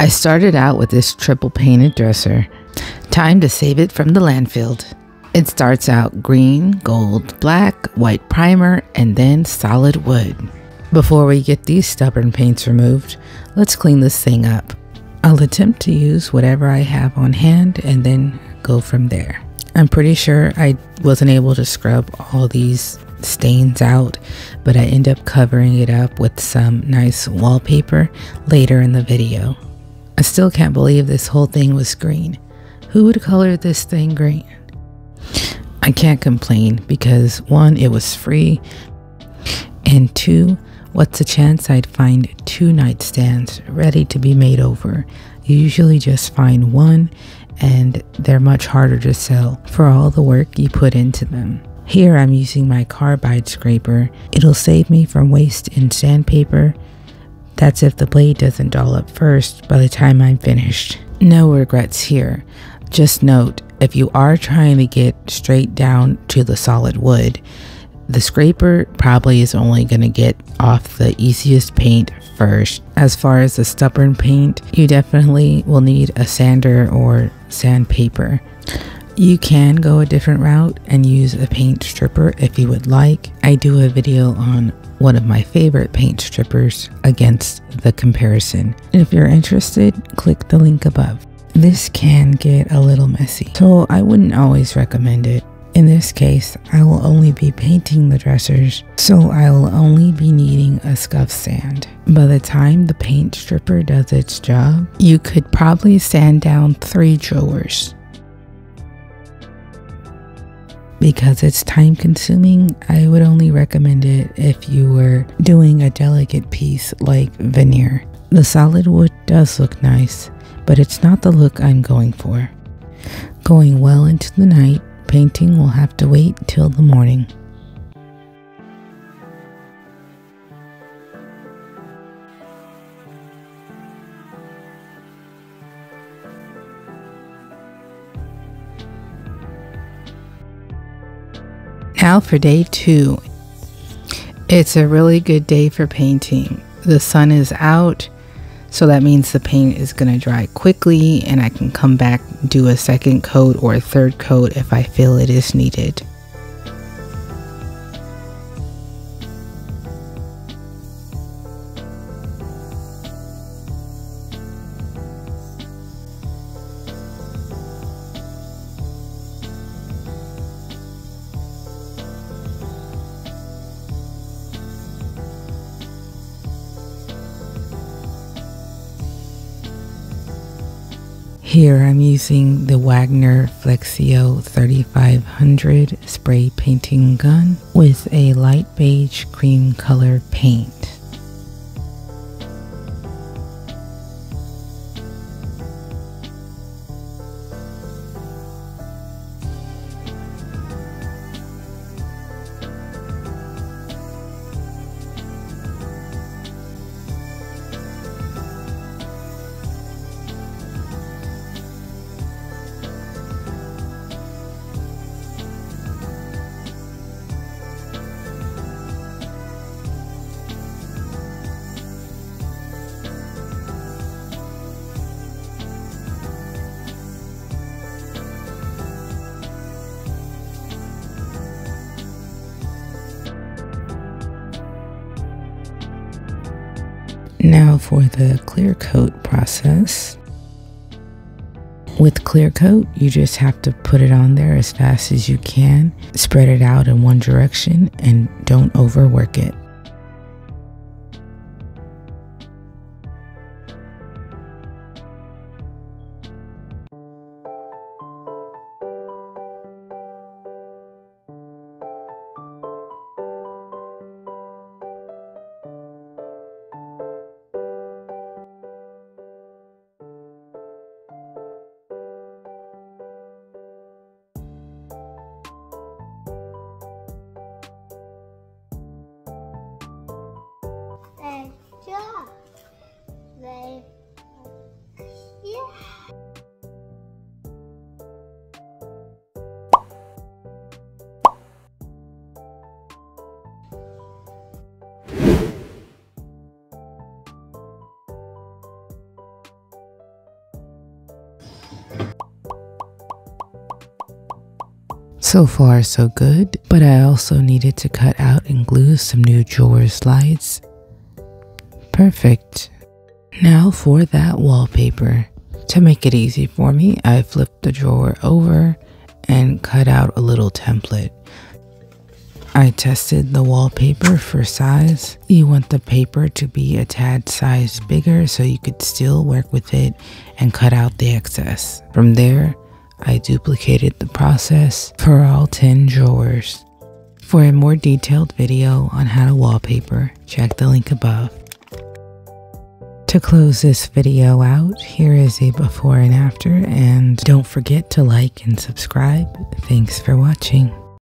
I started out with this triple painted dresser. Time to save it from the landfill. It starts out green, gold, black, white primer, and then solid wood. Before we get these stubborn paints removed, let's clean this thing up. I'll attempt to use whatever I have on hand and then go from there. I'm pretty sure I wasn't able to scrub all these stains out, but I end up covering it up with some nice wallpaper later in the video. I still can't believe this whole thing was green. Who would color this thing green? I can't complain because 1, it was free, and 2, what's the chance I'd find 2 nightstands ready to be made over? You usually just find 1, and they're much harder to sell for all the work you put into them. Here I'm using my carbide scraper. It'll save me from waste in sandpaper. That's if the blade doesn't dull up first by the time I'm finished. No regrets here. Just note, if you are trying to get straight down to the solid wood, the scraper probably is only going to get off the easiest paint first. As far as the stubborn paint, you definitely will need a sander or sandpaper. You can go a different route and use a paint stripper if you would like. I do a video on one of my favorite paint strippers against the comparison. If you're interested, click the link above. This can get a little messy, so I wouldn't always recommend it. In this case, I will only be painting the dressers, so I will only be needing a scuff sand. By the time the paint stripper does its job, you could probably sand down 3 drawers. Because it's time consuming, I would only recommend it if you were doing a delicate piece like veneer. The solid wood does look nice, but it's not the look I'm going for. Going well into the night, painting will have to wait till the morning. Now for day 2. It's a really good day for painting. The sun is out, so that means the paint is going to dry quickly and I can come back, do a second coat or a third coat if I feel it is needed. Here I'm using the Wagner Flexio 3500 spray painting gun with a light beige cream color paint. Now for the clear coat process. With clear coat, you just have to put it on there as fast as you can, spread it out in one direction, and don't overwork it. So far so good, but I also needed to cut out and glue some new drawer slides. Perfect. Now for that wallpaper. To make it easy for me, I flipped the drawer over and cut out a little template. I tested the wallpaper for size. You want the paper to be a tad size bigger so you could still work with it and cut out the excess. From there, I duplicated the process for all 10 drawers. For a more detailed video on how to wallpaper, check the link above. To close this video out, here is a before and after, and don't forget to like and subscribe. Thanks for watching.